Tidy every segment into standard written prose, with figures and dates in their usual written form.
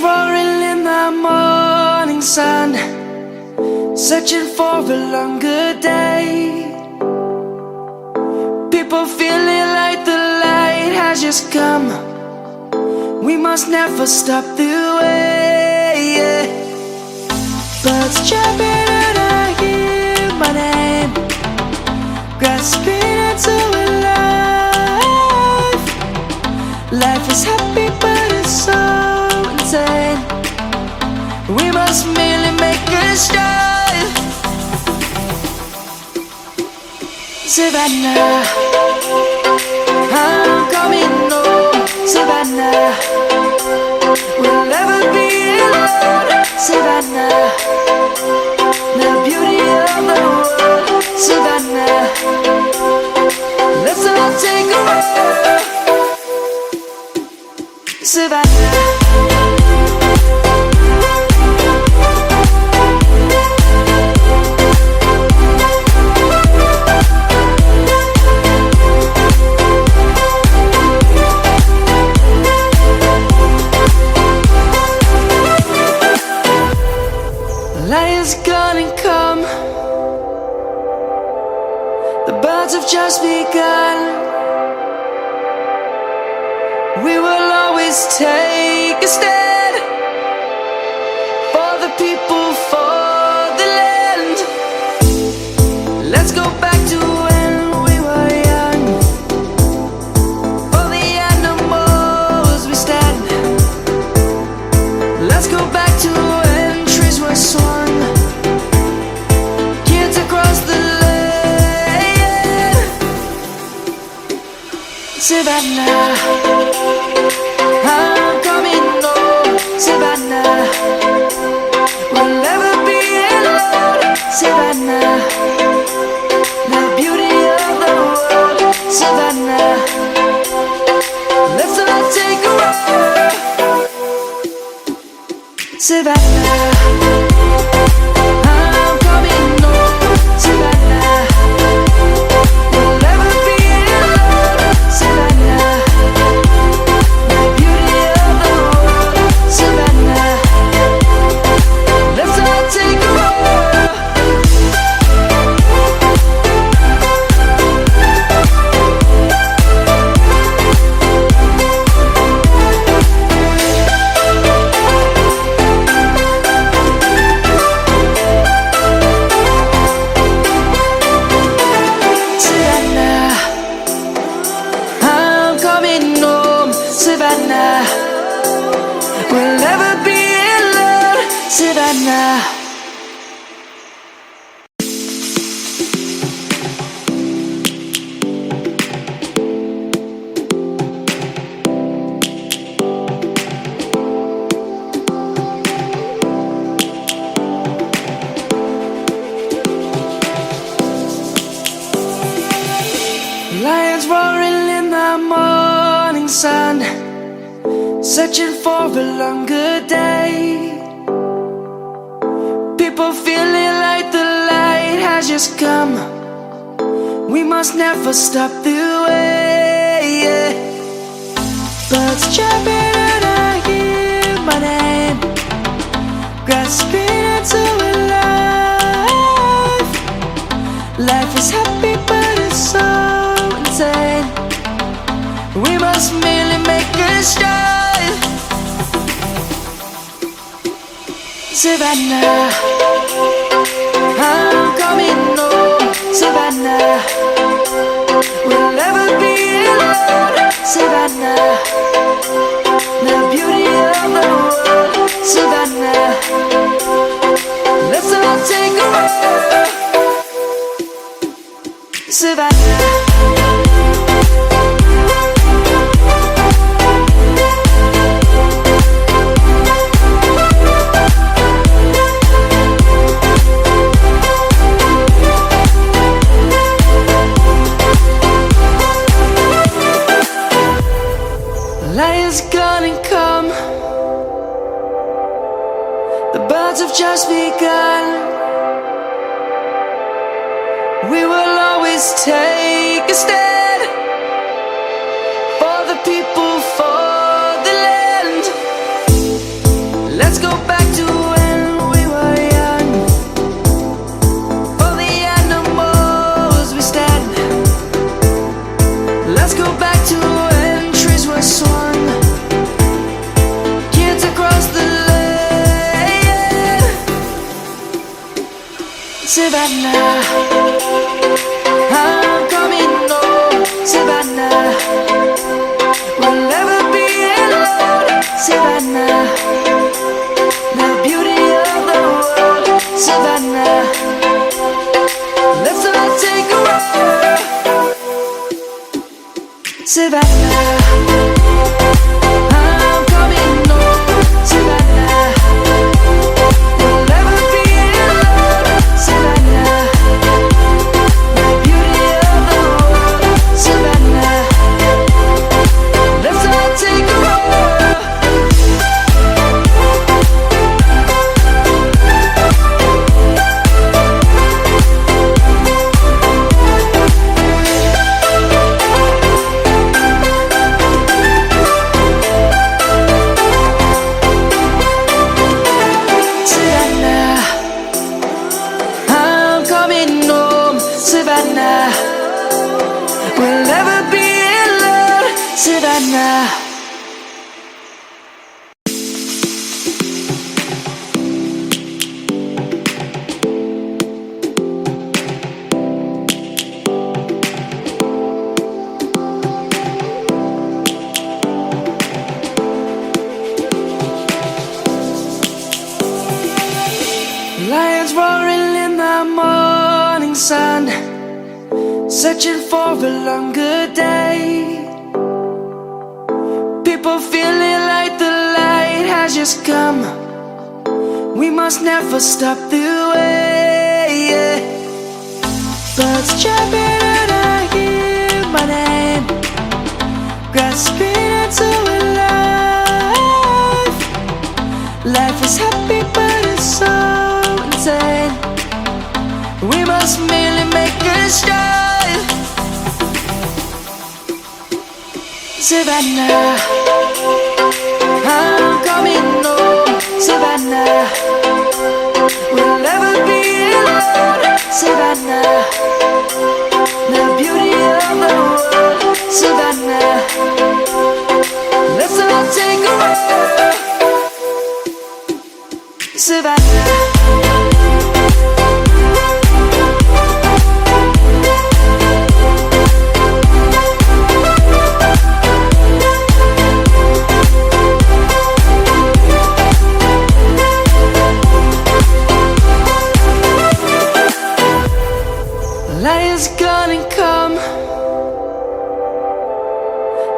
roaring in the morning sun, searching for a longer day. People feeling like the light has just come. We must never stop the way. Birds jumping and I hear my name, grasping into a life. Life is happy but it's so insane. We must merely make a start. Savannah, I'm coming home. Savannah, we'll never be alone. Savannah, the beauty of the world. Savannah, let's all take a walk. Savannah. Lion's gonna come. The birds have just begun. We will always take a stand for the people, for the land. Let's go back to when we were young. For the animals we stand. Let's go back to when trees were swung. Kids across the land. Savannah, I'm coming home. Savannah, we'll never be alone. Savannah, the beauty of the world. Savannah, let's all take a walk. Savannah, I'm coming home. Savannah, we'll never be alone. Savannah, the beauty of the world. Savannah, let's all take a walk. Savannah, I'm coming home. Savannah, we'll never be alone. Savannah. Lions roaring in the morning sun, searching for a longer day. People feeling like the light has just come. We must never stop the way. Birds jumping and I hear my name, grasping into a life. Life is happy but it's so insane. We must merely make a start. Savannah, I'm coming home. Savannah, we'll never be alone. Savannah, the beauty of the world. Savannah, let's all take a walk. Savannah. Lion's gonna come. The birds have just begun. We will always take a stand for the people, for the land. Savannah, I'm coming home, Savannah. We'll never be alone, Savannah. The beauty of the world, Savannah. Let's all take a walk, Savannah. I'm coming home, Savannah. We'll never be alone, Savannah. The beauty of the world, Savannah. Let's all take a walk. Savannah, I'm coming home, Savannah. We'll never be alone, Savannah. Lions roaring in the morning sun, searching for a longer day. People feeling like the light has just come. We must never stop the way. Birds chirping and I hear my name, grasping into a life. Life is happy but it's so insane. We must merely make a start. Savannah, I'm coming home, Savannah. We'll never be alone, Savannah. The beauty of the world, Savannah. Let's all take a walk, Savannah. Lion's gonna come.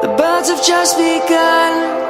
The birds have just begun.